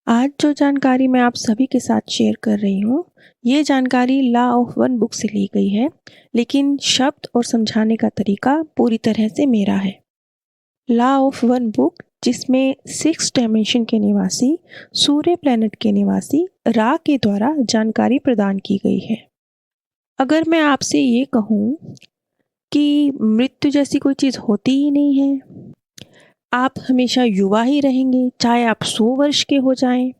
आज जो जानकारी मैं आप सभी के साथ शेयर कर रही हूँ, ये जानकारी लॉ ऑफ वन बुक से ली गई है, लेकिन शब्द और समझाने का तरीका पूरी तरह से मेरा है। लॉ ऑफ वन बुक, जिसमें 6 डायमेंशन के निवासी सूर्य प्लैनेट के निवासी रा के द्वारा जानकारी प्रदान की गई है। अगर मैं आपसे ये कहूँ कि मृत्यु जैसी कोई चीज़ होती ही नहीं है, आप हमेशा युवा ही रहेंगे, चाहे आप 100 वर्ष के हो जाएं,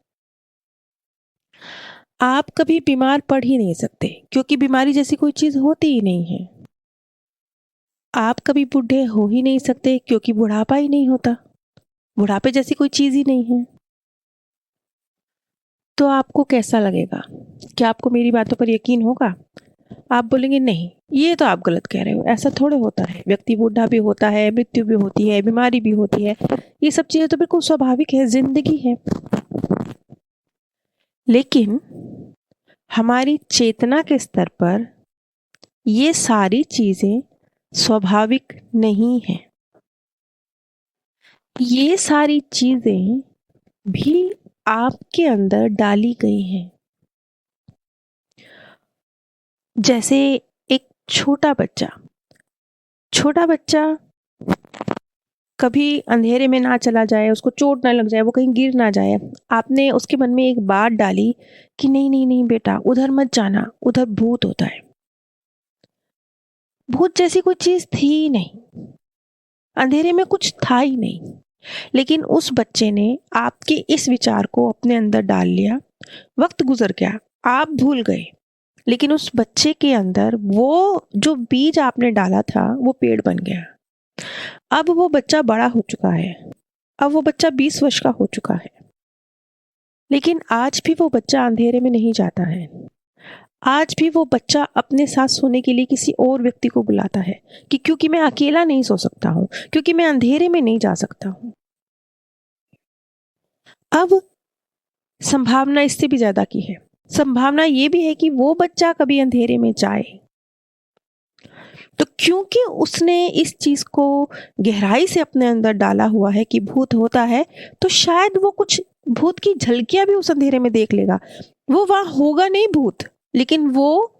आप कभी बीमार पड़ ही नहीं सकते क्योंकि बीमारी जैसी कोई चीज़ होती ही नहीं है। आप कभी बूढ़े हो ही नहीं सकते क्योंकि बुढ़ापा ही नहीं होता, बुढ़ापे जैसी कोई चीज़ ही नहीं है। तो आपको कैसा लगेगा? क्या आपको मेरी बातों पर यकीन होगा? आप बोलेंगे नहीं, ये तो आप गलत कह रहे हो, ऐसा थोड़े होता है। व्यक्ति बूढ़ा भी होता है, मृत्यु भी होती है, बीमारी भी होती है। ये सब चीज़ें तो बिल्कुल स्वाभाविक है, जिंदगी है। लेकिन हमारी चेतना के स्तर पर ये सारी चीजें स्वाभाविक नहीं है। ये सारी चीजें भी आपके अंदर डाली गई हैं। जैसे एक छोटा बच्चा कभी अंधेरे में ना चला जाए, उसको चोट ना लग जाए, वो कहीं गिर ना जाए। आपने उसके मन में एक बात डाली कि नहीं नहीं नहीं बेटा, उधर मत जाना, उधर भूत होता है। भूत जैसी कोई चीज थी ही नहीं, अंधेरे में कुछ था ही नहीं। लेकिन उस बच्चे ने आपके इस विचार को अपने अंदर डाल लिया। वक्त गुजर गया, आप भूल गए, लेकिन उस बच्चे के अंदर वो जो बीज आपने डाला था वो पेड़ बन गया। अब वो बच्चा बड़ा हो चुका है, अब वो बच्चा 20 वर्ष का हो चुका है, लेकिन आज भी वो बच्चा अंधेरे में नहीं जाता है। आज भी वो बच्चा अपने साथ सोने के लिए किसी और व्यक्ति को बुलाता है कि क्योंकि मैं अकेला नहीं सो सकता हूँ, क्योंकि मैं अंधेरे में नहीं जा सकता हूँ। अब संभावना इससे भी ज्यादा की है। संभावना ये भी है कि वो बच्चा कभी अंधेरे में जाए, तो क्योंकि उसने इस चीज को गहराई से अपने अंदर डाला हुआ है कि भूत होता है, तो शायद वो कुछ भूत की झलकियां भी उस अंधेरे में देख लेगा। वो वहां होगा नहीं भूत, लेकिन वो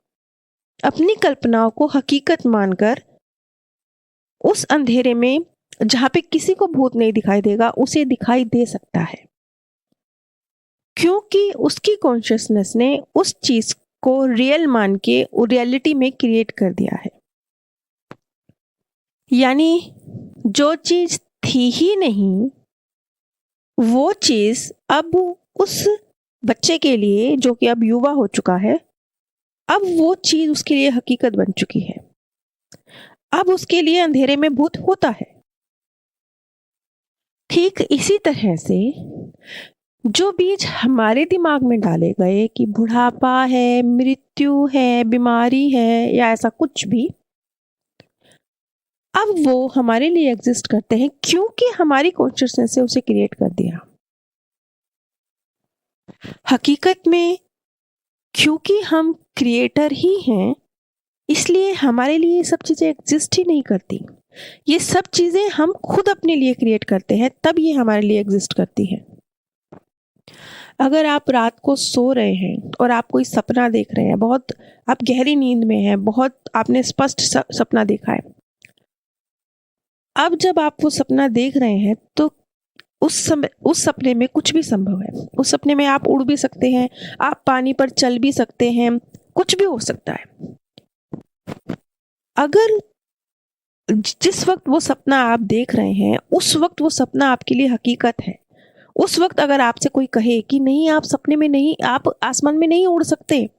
अपनी कल्पनाओं को हकीकत मानकर उस अंधेरे में, जहां पे किसी को भूत नहीं दिखाई देगा, उसे दिखाई दे सकता है, क्योंकि उसकी कॉन्शियसनेस ने उस चीज को रियल मान के रियलिटी में क्रिएट कर दिया है। यानी जो चीज थी ही नहीं, वो चीज अब उस बच्चे के लिए, जो कि अब युवा हो चुका है, अब वो चीज उसके लिए हकीकत बन चुकी है। अब उसके लिए अंधेरे में भूत होता है। ठीक इसी तरह से जो बीज हमारे दिमाग में डाले गए कि बुढ़ापा है, मृत्यु है, बीमारी है या ऐसा कुछ भी, अब वो हमारे लिए एग्जिस्ट करते हैं क्योंकि हमारी कॉन्शियसनेस से उसे क्रिएट कर दिया। हकीकत में क्योंकि हम क्रिएटर ही हैं, इसलिए हमारे लिए ये सब चीजें एग्जिस्ट ही नहीं करती। ये सब चीजें हम खुद अपने लिए क्रिएट करते हैं, तब ये हमारे लिए एग्जिस्ट करती है। अगर आप रात को सो रहे हैं और आप कोई सपना देख रहे हैं, बहुत आप गहरी नींद में हैं, बहुत आपने स्पष्ट सपना देखा है, अब जब आप वो सपना देख रहे हैं तो उस सपने में कुछ भी संभव है। उस सपने में आप उड़ भी सकते हैं, आप पानी पर चल भी सकते हैं, कुछ भी हो सकता है। अगर जिस वक्त वो सपना आप देख रहे हैं, उस वक्त वो सपना आपके लिए हकीकत है, उस वक्त अगर आपसे कोई कहे कि नहीं, आप सपने में नहीं, आप आसमान में नहीं उड़ सकते,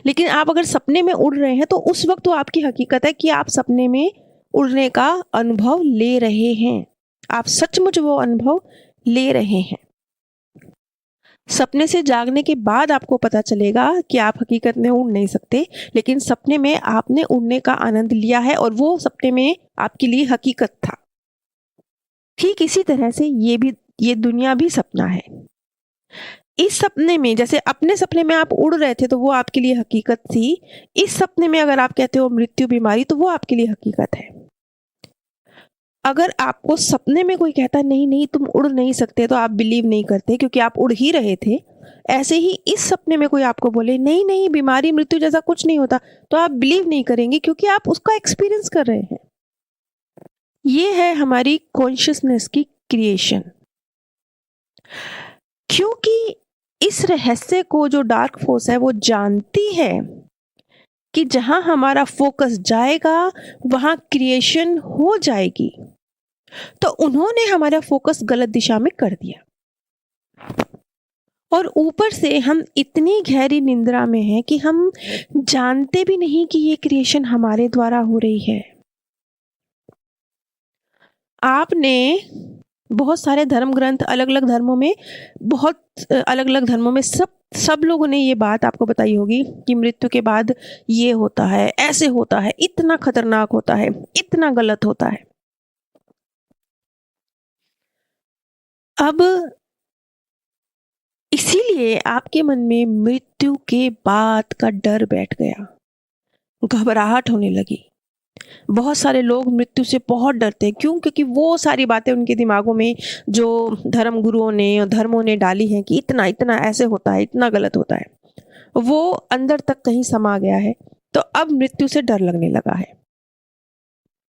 लेकिन आप अगर सपने में उड़ रहे हैं, तो उस वक्त वो आपकी हकीकत है कि आप सपने में उड़ने का अनुभव ले रहे हैं। आप सचमुच वो अनुभव ले रहे हैं। सपने से जागने के बाद आपको पता चलेगा कि आप हकीकत में उड़ नहीं सकते, लेकिन सपने में आपने उड़ने का आनंद लिया है और वो सपने में आपके लिए हकीकत था। ठीक इसी तरह से ये दुनिया भी सपना है। इस सपने में, जैसे अपने सपने में आप उड़ रहे थे तो वो आपके लिए हकीकत थी, इस सपने में अगर आप कहते हो मृत्यु, बीमारी, तो वो आपके लिए हकीकत है। अगर आपको सपने में कोई कहता नहीं नहीं तुम उड़ नहीं सकते, तो आप बिलीव नहीं करते क्योंकि आप उड़ ही रहे थे। ऐसे ही इस सपने में कोई आपको बोले नहीं नहीं बीमारी मृत्यु जैसा कुछ नहीं होता, तो आप बिलीव नहीं करेंगे क्योंकि आप उसका एक्सपीरियंस कर रहे हैं। ये है हमारी कॉन्शियसनेस की क्रिएशन। क्योंकि इस रहस्य को जो डार्क फोर्स है वो जानती है कि जहां हमारा फोकस जाएगा वहां क्रिएशन हो जाएगी, तो उन्होंने हमारा फोकस गलत दिशा में कर दिया। और ऊपर से हम इतनी गहरी निंद्रा में हैं कि हम जानते भी नहीं कि ये क्रिएशन हमारे द्वारा हो रही है। आपने बहुत सारे धर्म ग्रंथ अलग अलग धर्मों में, बहुत अलग अलग धर्मों में सब लोगों ने ये बात आपको बताई होगी कि मृत्यु के बाद ये होता है, ऐसे होता है, इतना खतरनाक होता है, इतना गलत होता है। अब इसीलिए आपके मन में मृत्यु के बाद का डर बैठ गया, घबराहट होने लगी। बहुत सारे लोग मृत्यु से बहुत डरते हैं। क्यों? क्योंकि वो सारी बातें उनके दिमागों में जो धर्म गुरुओं ने और धर्मों ने डाली हैं कि इतना इतना ऐसे होता है, इतना गलत होता है, वो अंदर तक कहीं समा गया है। तो अब मृत्यु से डर लगने लगा है,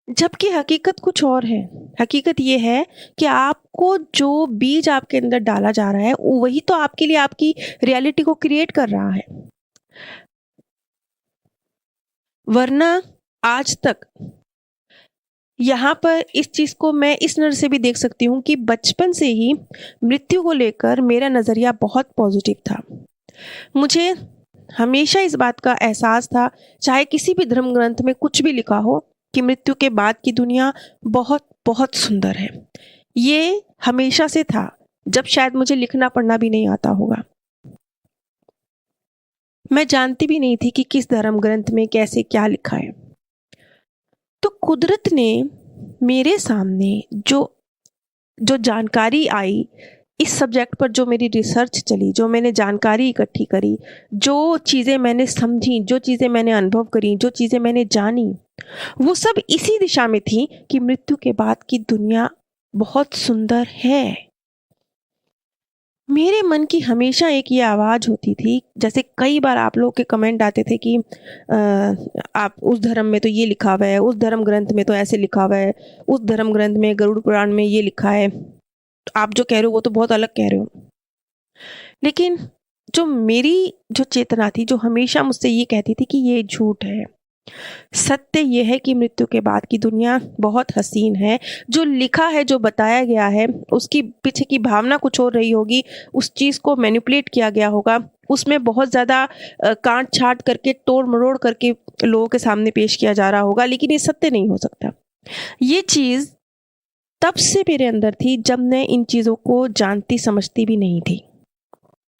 जबकि हकीकत कुछ और है। हकीकत ये है कि आपको जो बीज आपके अंदर डाला जा रहा है वही तो आपके लिए आपकी रियलिटी को क्रिएट कर रहा है। वरना आज तक यहाँ पर इस चीज को मैं इस नजर से भी देख सकती हूँ कि बचपन से ही मृत्यु को लेकर मेरा नजरिया बहुत पॉजिटिव था। मुझे हमेशा इस बात का एहसास था, चाहे किसी भी धर्म ग्रंथ में कुछ भी लिखा हो, कि मृत्यु के बाद की दुनिया बहुत बहुत सुंदर है। ये हमेशा से था, जब शायद मुझे लिखना पढ़ना भी नहीं आता होगा। मैं जानती भी नहीं थी कि किस धर्म ग्रंथ में कैसे क्या लिखा है। तो कुदरत ने मेरे सामने जो जानकारी आई इस सब्जेक्ट पर, जो मेरी रिसर्च चली, जो मैंने जानकारी इकट्ठी करी, जो चीज़ें मैंने समझी, जो चीज़ें मैंने अनुभव करी, जो चीज़ें मैंने जानी, वो सब इसी दिशा में थी कि मृत्यु के बाद की दुनिया बहुत सुंदर है। मेरे मन की हमेशा एक ये आवाज़ होती थी, जैसे कई बार आप लोग के कमेंट आते थे कि आप उस धर्म में तो ये लिखा हुआ है, उस धर्म ग्रंथ में तो ऐसे लिखा हुआ है, उस धर्म ग्रंथ में गरुड़ पुराण में ये लिखा है, आप जो कह रहे हो वो तो बहुत अलग कह रहे हो। लेकिन जो मेरी जो चेतना थी, जो हमेशा मुझसे ये कहती थी कि ये झूठ है। सत्य ये है कि मृत्यु के बाद की दुनिया बहुत हसीन है। जो लिखा है, जो बताया गया है, उसकी पीछे की भावना कुछ और रही होगी, उस चीज़ को मैनिपुलेट किया गया होगा, उसमें बहुत ज़्यादा काट छाट करके तोड़ मरोड़ करके लोगों के सामने पेश किया जा रहा होगा, लेकिन ये सत्य नहीं हो सकता। ये चीज़ तब से मेरे अंदर थी जब मैं इन चीज़ों को जानती समझती भी नहीं थी।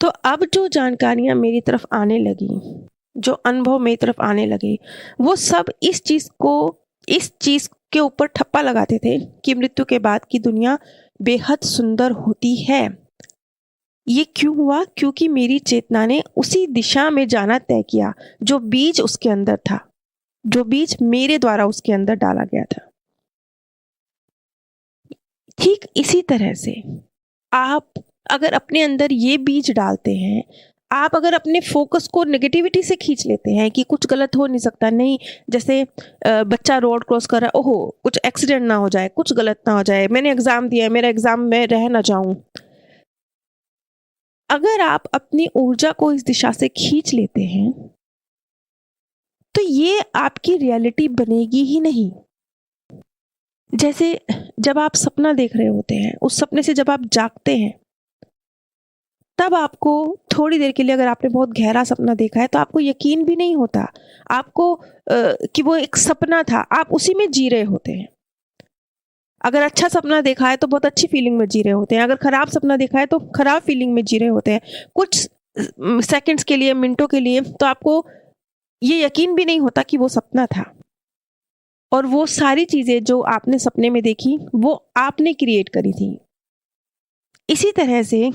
तो अब जो जानकारियाँ मेरी तरफ आने लगी, जो अनुभव मेरी तरफ आने लगे, वो सब इस चीज़ के ऊपर ठप्पा लगाते थे कि मृत्यु के बाद की दुनिया बेहद सुंदर होती है। ये क्यों हुआ? क्योंकि मेरी चेतना ने उसी दिशा में जाना तय किया जो बीज उसके अंदर था, जो बीज मेरे द्वारा उसके अंदर डाला गया था। ठीक इसी तरह से आप अगर अपने अंदर ये बीज डालते हैं, आप अगर अपने फोकस को नेगेटिविटी से खींच लेते हैं कि कुछ गलत हो नहीं सकता, नहीं, जैसे बच्चा रोड क्रॉस कर रहा है, ओहो कुछ एक्सीडेंट ना हो जाए, कुछ गलत ना हो जाए, मैंने एग्जाम दिया है, मेरा एग्जाम में रह ना जाऊं। अगर आप अपनी ऊर्जा को इस दिशा से खींच लेते हैं तो ये आपकी रियलिटी बनेगी ही नहीं। जैसे जब आप सपना देख रहे होते हैं, उस सपने से जब आप जागते हैं, तब आपको थोड़ी देर के लिए, अगर आपने बहुत गहरा सपना देखा है, तो आपको यकीन भी नहीं होता आपको कि वो एक सपना था, आप उसी में जी रहे होते हैं। अगर अच्छा सपना देखा है तो बहुत अच्छी फीलिंग में जी रहे होते हैं, अगर खराब सपना देखा है तो खराब फीलिंग में जी रहे होते हैं, कुछ सेकंड्स के लिए, मिनटों के लिए, तो आपको ये यकीन भी नहीं होता कि वो सपना था। और वो सारी चीजें जो आपने सपने में देखी वो आपने क्रिएट करी थी। इसी तरह से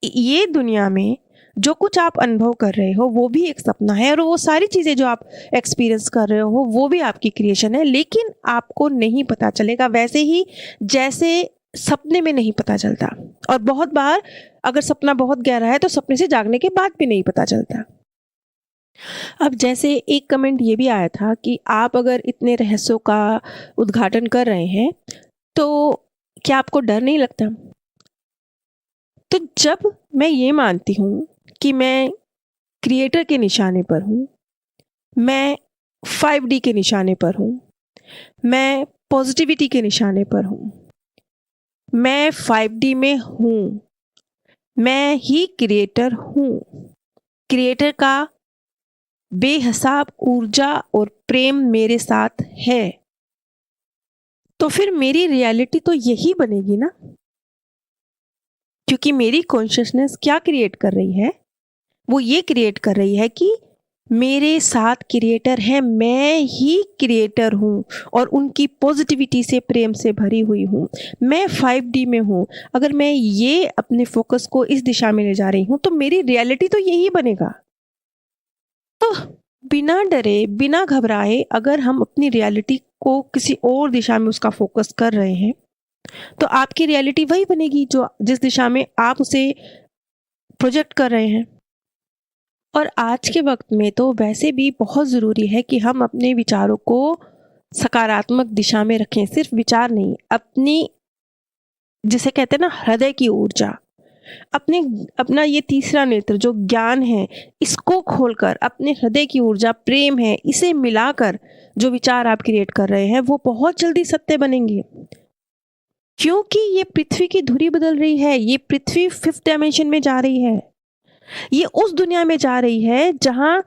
ये दुनिया में जो कुछ आप अनुभव कर रहे हो वो भी एक सपना है, और वो सारी चीज़ें जो आप एक्सपीरियंस कर रहे हो वो भी आपकी क्रिएशन है, लेकिन आपको नहीं पता चलेगा, वैसे ही जैसे सपने में नहीं पता चलता। और बहुत बार अगर सपना बहुत गहरा है तो सपने से जागने के बाद भी नहीं पता चलता। अब जैसे एक कमेंट ये भी आया था कि आप अगर इतने रहस्यों का उद्घाटन कर रहे हैं तो क्या आपको डर नहीं लगता? तो जब मैं ये मानती हूँ कि मैं क्रिएटर के निशाने पर हूँ, मैं 5D के निशाने पर हूँ, मैं पॉजिटिविटी के निशाने पर हूँ, मैं 5D में हूँ, मैं ही क्रिएटर हूँ, क्रिएटर का बेहिसाब ऊर्जा और प्रेम मेरे साथ है, तो फिर मेरी रियलिटी तो यही बनेगी ना। क्योंकि मेरी कॉन्शियसनेस क्या क्रिएट कर रही है, वो ये क्रिएट कर रही है कि मेरे साथ क्रिएटर है, मैं ही क्रिएटर हूँ और उनकी पॉजिटिविटी से, प्रेम से भरी हुई हूँ, मैं 5D में हूँ। अगर मैं ये अपने फोकस को इस दिशा में ले जा रही हूँ तो मेरी रियलिटी तो यही बनेगा। तो बिना डरे, बिना घबराए अगर हम अपनी रियलिटी को किसी और दिशा में उसका फोकस कर रहे हैं तो आपकी रियलिटी वही बनेगी जो जिस दिशा में आप उसे प्रोजेक्ट कर रहे हैं। और आज के वक्त में तो वैसे भी बहुत ज़रूरी है कि हम अपने विचारों को सकारात्मक दिशा में रखें। सिर्फ विचार नहीं, अपनी, जिसे कहते हैं ना, हृदय की ऊर्जा, अपने अपना ये तीसरा नेत्र जो ज्ञान है, इसको खोलकर अपने हृदय की ऊर्जा, प्रेम है, इसे मिलाकर जो विचार आप क्रिएट कर रहे हैं वो बहुत जल्दी सत्य बनेंगे। क्योंकि ये पृथ्वी की धुरी बदल रही है, ये पृथ्वी 5th डायमेंशन में जा रही है, ये उस दुनिया में जा रही है जहां